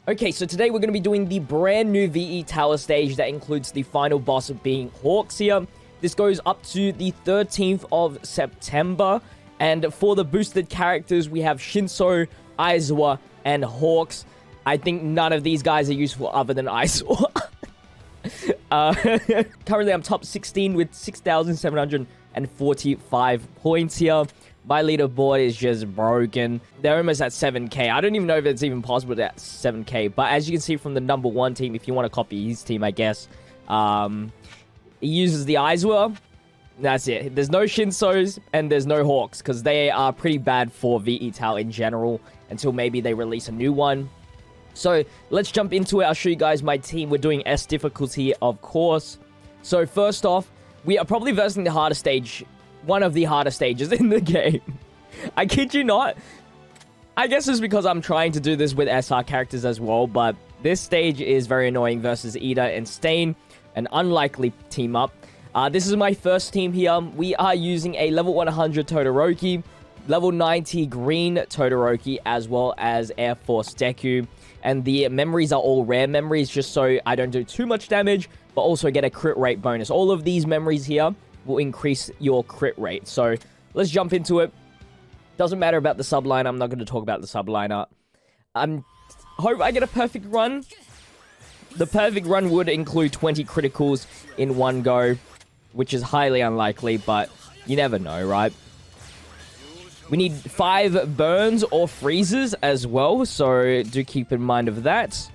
Okay, so today we're going to be doing the brand new VE Tower stage that includes the final boss being Hawks here. This goes up to the 13th of September. And for the boosted characters, we have Shinso, Aizawa, and Hawks. I think none of these guys are useful other than Aizawa. Currently, I'm top 16 with 6,745 points here. My leaderboard is just broken. They're almost at 7k. I don't even know if it's even possible at 7k. But as you can see from the number 1 team, if you want to copy his team, I guess. He uses the Aizawa. That's it. There's no Shinsos and there's no Hawks. Because they are pretty bad for VE Tal in general. Until maybe they release a new one. So let's jump into it. I'll show you guys my team. We're doing S difficulty, of course. So first off, we are probably versing the hardest stage. One of the hardest stages in the game. I kid you not. I guess it's because I'm trying to do this with SR characters as well. But this stage is very annoying versus Ida and Stain. An unlikely team up. This is my first team here. We are using a level 100 Todoroki. Level 90 green Todoroki. As well as Air Force Deku. And the memories are all rare memories. Just so I don't do too much damage. But also get a crit rate bonus. All of these memories here will increase your crit rate. So let's jump into it. Doesn't matter about the subliner. I'm not going to talk about the subliner. Hope I get a perfect run. The perfect run would include 20 criticals in one go, which is highly unlikely, but you never know, right? We need 5 burns or freezes as well, so do keep in mind of that.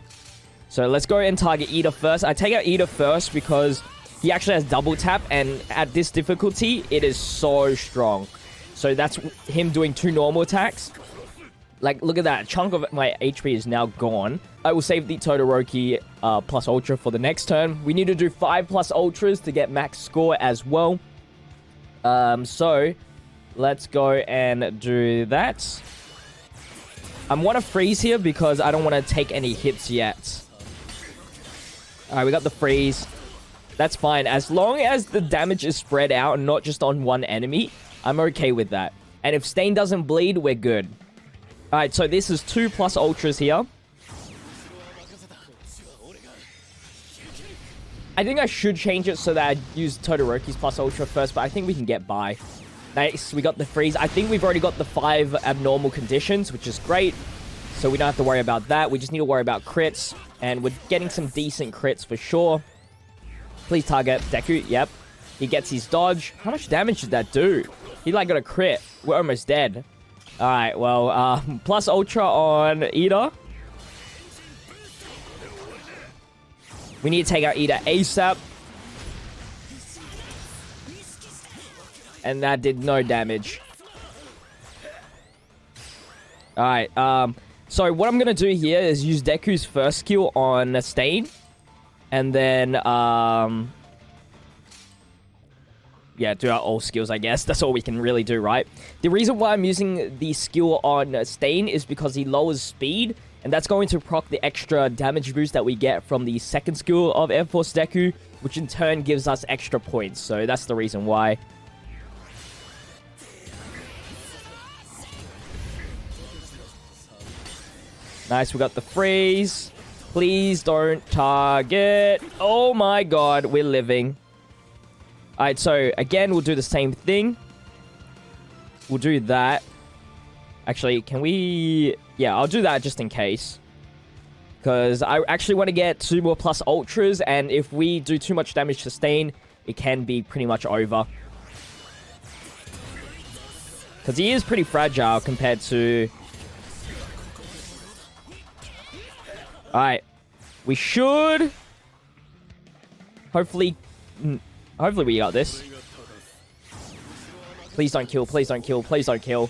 So let's go and target Ida first. I take out Ida first because he actually has double tap, and at this difficulty, it is so strong. So that's him doing 2 normal attacks. Like, look at that. A chunk of my HP is now gone. I will save the Todoroki plus Ultra for the next turn. We need to do 5 plus Ultras to get max score as well. So let's go and do that. I want to freeze here because I don't want to take any hits yet. Alright, we got the freeze. That's fine. As long as the damage is spread out and not just on one enemy, I'm okay with that. And if Stain doesn't bleed, we're good. Alright, so this is 2 plus Ultras here. I think I should change it so that I use Todoroki's plus Ultra first, but I think we can get by. Nice, we got the freeze. I think we've already got the 5 abnormal conditions, which is great. So we don't have to worry about that. We just need to worry about crits. And we're getting some decent crits for sure. Please target Deku. Yep. He gets his dodge. How much damage did that do? He like got a crit. We're almost dead. Alright, well, plus Ultra on Ida. We need to take out Ida ASAP. And that did no damage. Alright, so what I'm going to do here is use Deku's first skill on Stain. And then, yeah, do our all skills, I guess. That's all we can really do, right? The reason why I'm using the skill on Stain is because he lowers speed. And that's going to proc the extra damage boost that we get from the second skill of Air Force Deku. Which in turn gives us extra points. So that's the reason why. Nice, we got the freeze. Please don't target. Oh my god, we're living. Alright, so again, we'll do the same thing. We'll do that. Actually, can we... Yeah, I'll do that just in case. Because I actually want to get 2 more plus Ultras. And if we do too much damage to Stain, it can be pretty much over. Because he is pretty fragile compared to... Alright. We should... Hopefully we got this. Please don't kill, please don't kill, please don't kill.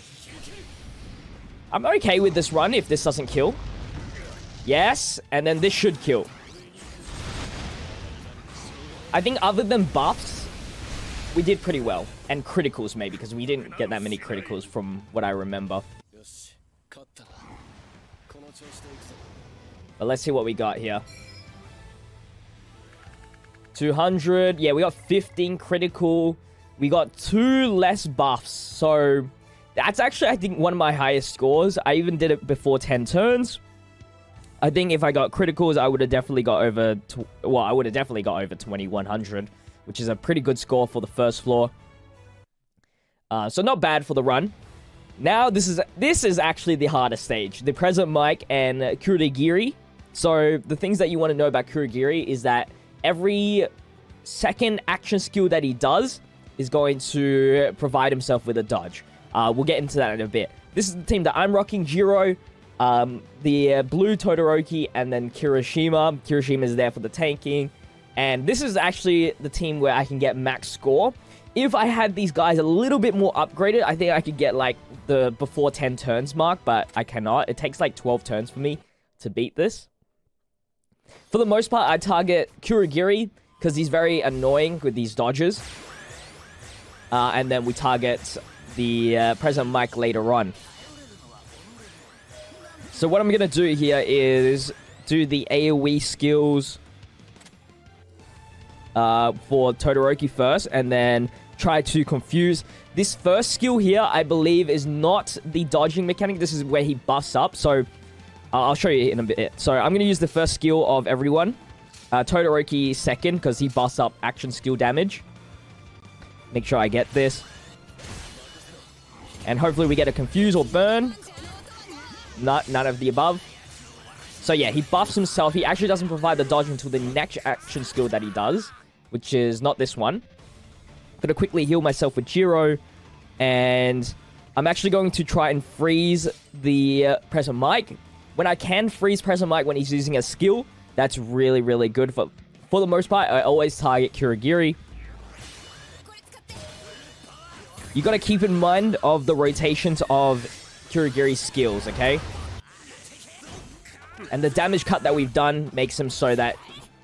I'm okay with this run if this doesn't kill. Yes, and then this should kill. I think other than buffs, we did pretty well. And criticals maybe, because we didn't get that many criticals from what I remember. But let's see what we got here. 200. Yeah, we got 15 critical. We got 2 less buffs. So that's actually, I think, one of my highest scores. I even did it before 10 turns. I think if I got criticals, I would have definitely got over... I would have definitely got over 2100, which is a pretty good score for the first floor. So not bad for the run. Now, this is actually the hardest stage. The Present Mic and Kurogiri. So, the things that you want to know about Kurogiri is that every second action skill that he does is going to provide himself with a dodge. We'll get into that in a bit. This is the team that I'm rocking. Jiro, the blue Todoroki, and then Kirishima. Kirishima is there for the tanking. And this is actually the team where I can get max score. If I had these guys a little bit more upgraded, I think I could get, like, the before 10 turns mark, but I cannot. It takes, like, 12 turns for me to beat this. For the most part, I target Kurogiri, because he's very annoying with these dodges. And then we target the Present Mic later on. So what I'm going to do here is do the AoE skills for Todoroki first, and then try to confuse. This first skill here, I believe, is not the dodging mechanic. This is where he buffs up. So I'll show you in a bit. So I'm going to use the first skill of everyone. Todoroki second, because he buffs up action skill damage. Make sure I get this. And hopefully we get a confuse or burn. None of the above. So yeah, he buffs himself. He actually doesn't provide the dodge until the next action skill that he does, which is not this one. Gonna quickly heal myself with Jiro, and I'm actually going to try and freeze the Present Mic. When I can freeze Present Mic when he's using a skill, that's really, really good. For the most part, I always target Kurogiri. You gotta keep in mind of the rotations of Kurogiri's skills, okay? And the damage cut that we've done makes him so that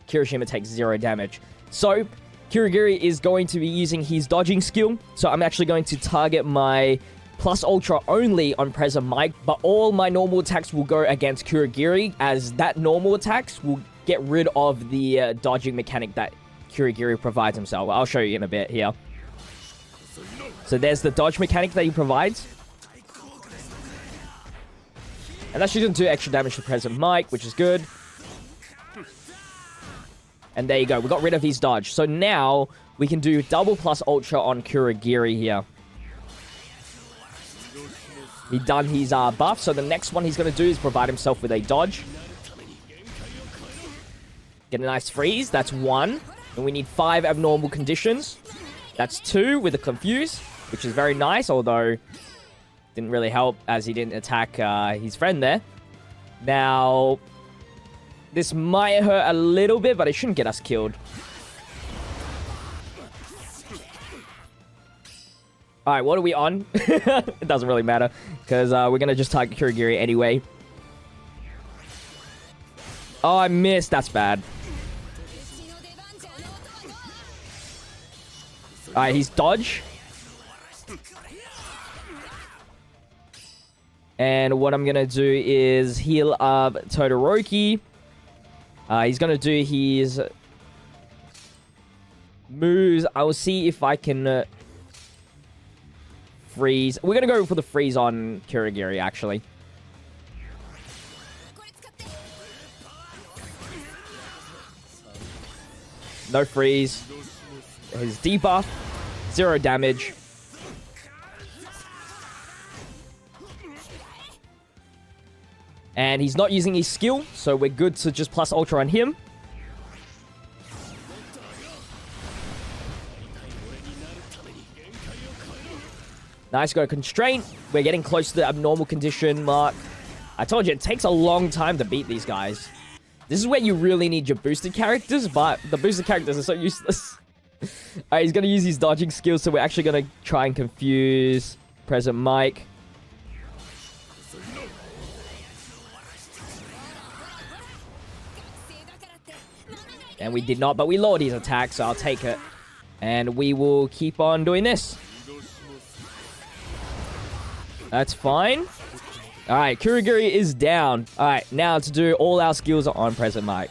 Kirishima takes 0 damage. So, Kurogiri is going to be using his dodging skill. So, I'm actually going to target my plus ultra only on Present Mic. But all my normal attacks will go against Kurogiri, as that normal attacks will get rid of the dodging mechanic that Kurogiri provides himself. I'll show you in a bit here. So, there's the dodge mechanic that he provides. And that's just going to do extra damage to Present Mic, which is good. And there you go. We got rid of his dodge. So now we can do double plus ultra on Kurogiri here. He done his buff. So the next one he's going to do is provide himself with a dodge. Get a nice freeze. That's 1. And we need 5 abnormal conditions. That's 2 with a confuse, which is very nice, although didn't really help as he didn't attack his friend there. Now, this might hurt a little bit, but it shouldn't get us killed. Alright, what are we on? It doesn't really matter, because we're going to just target Kurogiri anyway. Oh, I missed. That's bad. Alright, he's dodge. And what I'm going to do is heal up Todoroki. He's going to do his moves. I will see if I can freeze. We're going to go for the freeze on Kurogiri, actually. No freeze. His debuff. 0 damage. And he's not using his skill, so we're good to just plus ultra on him. Nice, got a constraint. We're getting close to the abnormal condition mark. I told you, it takes a long time to beat these guys. This is where you really need your boosted characters, but the boosted characters are so useless. Alright, he's going to use his dodging skills, so we're actually going to try and confuse Present Mic. And we did not, but we lowered his attack, so I'll take it. And we will keep on doing this. That's fine. Alright, Kurogiri is down. Alright, now to do all our skills on Present Mic.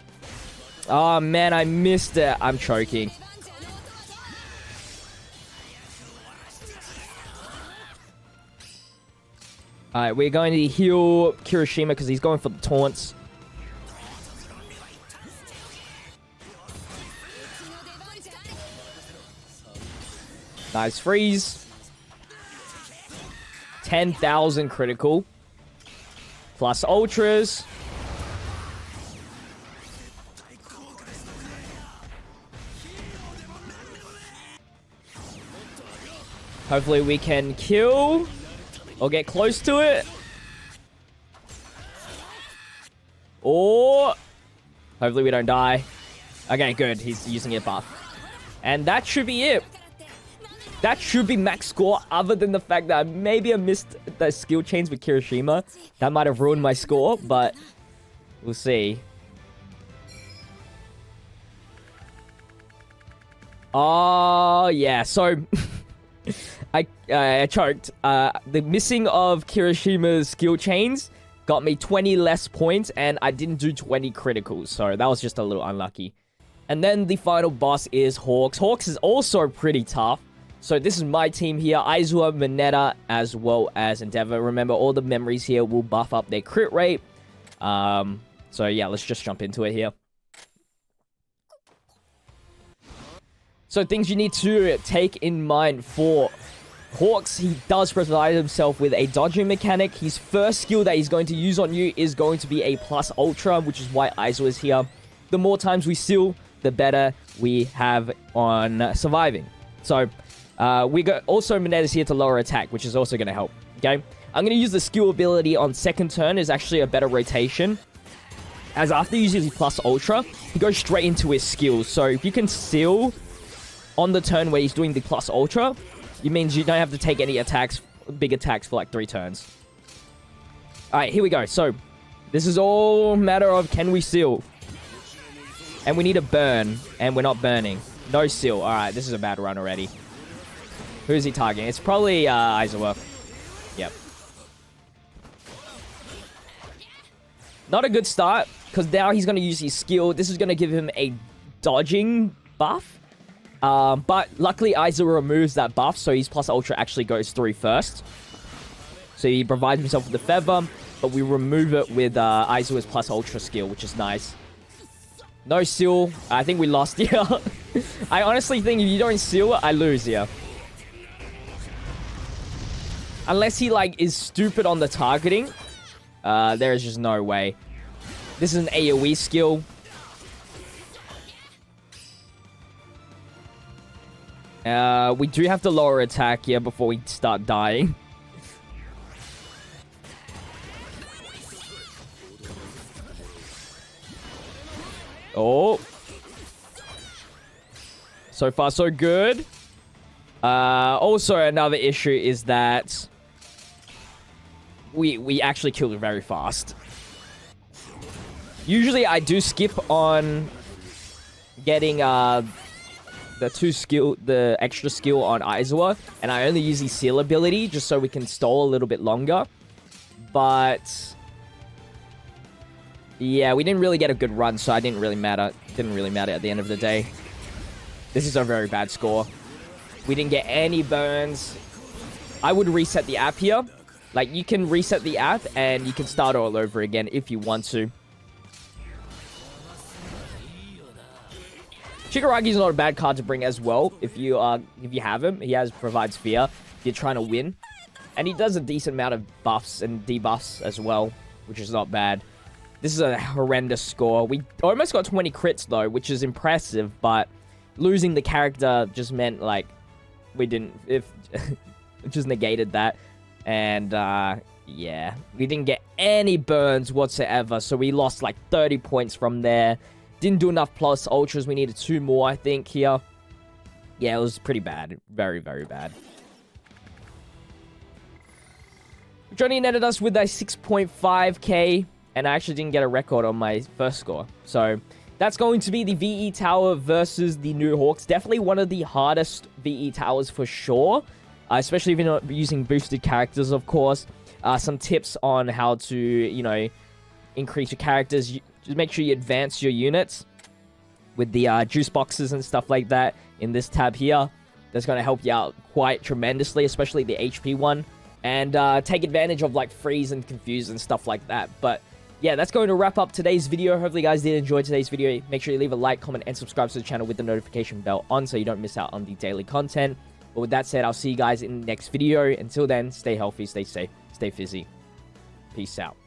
Oh man, I missed it. I'm choking. Alright, we're going to heal Kirishima because he's going for the taunts. Nice freeze. 10,000 critical. Plus ultras. Hopefully we can kill or get close to it. Or hopefully we don't die. Okay, good. He's using it buff. And that should be it. That should be max score, other than the fact that maybe I missed the skill chains with Kirishima. That might have ruined my score, but we'll see. Oh, yeah. So, I choked. The missing of Kirishima's skill chains got me 20 less points, and I didn't do 20 criticals. So, that was just a little unlucky. And then the final boss is Hawks. Hawks is also pretty tough. So this is my team here, Aizawa, Mineta, as well as Endeavor. Remember, all the memories here will buff up their crit rate. So yeah, let's just jump into it here. So things you need to take in mind for Hawks, he does provide himself with a dodging mechanic. His first skill that he's going to use on you is going to be a plus ultra, which is why Aizawa is here. The more times we seal, the better we have on surviving. So we got also Mineta's here to lower attack, which is also going to help. Okay, I'm going to use the skill ability on second turn. Is actually a better rotation, as after using his plus ultra, he goes straight into his skills. So if you can seal on the turn where he's doing the plus ultra, it means you don't have to take any attacks, big attacks for like 3 turns. All right, here we go. So this is all matter of can we seal, and we need to burn, and we're not burning. No seal. All right, this is a bad run already. Who is he targeting? It's probably Aizawa. Yep. Not a good start, because now he's going to use his skill. This is going to give him a dodging buff. But luckily, Aizawa removes that buff, so his plus ultra actually goes through first. So he provides himself with the feather, but we remove it with Aizawa's plus ultra skill, which is nice. No seal. I think we lost here. I honestly think if you don't seal, I lose here. Unless he, like, is stupid on the targeting. There is just no way. This is an AoE skill. We do have to lower attack here before we start dying. Oh. So far, so good. Also, another issue is that we actually killed it very fast. Usually, I do skip on getting the extra skill on Aizawa, and I only use the seal ability just so we can stall a little bit longer. But yeah, we didn't really get a good run, so it didn't really matter. Didn't really matter at the end of the day. This is a very bad score. We didn't get any burns. I would reset the app here. Like, you can reset the app and you can start all over again if you want to. Shigaragi's not a bad card to bring as well. If you have him, he provides fear if you're trying to win. And he does a decent amount of buffs and debuffs as well, which is not bad. This is a horrendous score. We almost got 20 crits though, which is impressive, but losing the character just meant, like, we didn't... it just negated that. And, yeah. We didn't get any burns whatsoever, so we lost, like, 30 points from there. Didn't do enough plus ultras. We needed 2 more, I think, here. Yeah, it was pretty bad. Very, very bad. Johnny netted us with a 6.5k, and I actually didn't get a record on my first score. So, that's going to be the VE Tower versus the New Hawks. Definitely one of the hardest VE Towers for sure. Especially if you're not using boosted characters, of course. Some tips on how to, you know, increase your characters. Just make sure you advance your units with the juice boxes and stuff like that in this tab here. That's going to help you out quite tremendously, especially the HP one. And take advantage of, like, freeze and confuse and stuff like that. But yeah, that's going to wrap up today's video. Hopefully you guys did enjoy today's video. Make sure you leave a like, comment, and subscribe to the channel with the notification bell on so you don't miss out on the daily content. But with that said, I'll see you guys in the next video. Until then, stay healthy, stay safe, stay fizzy. Peace out.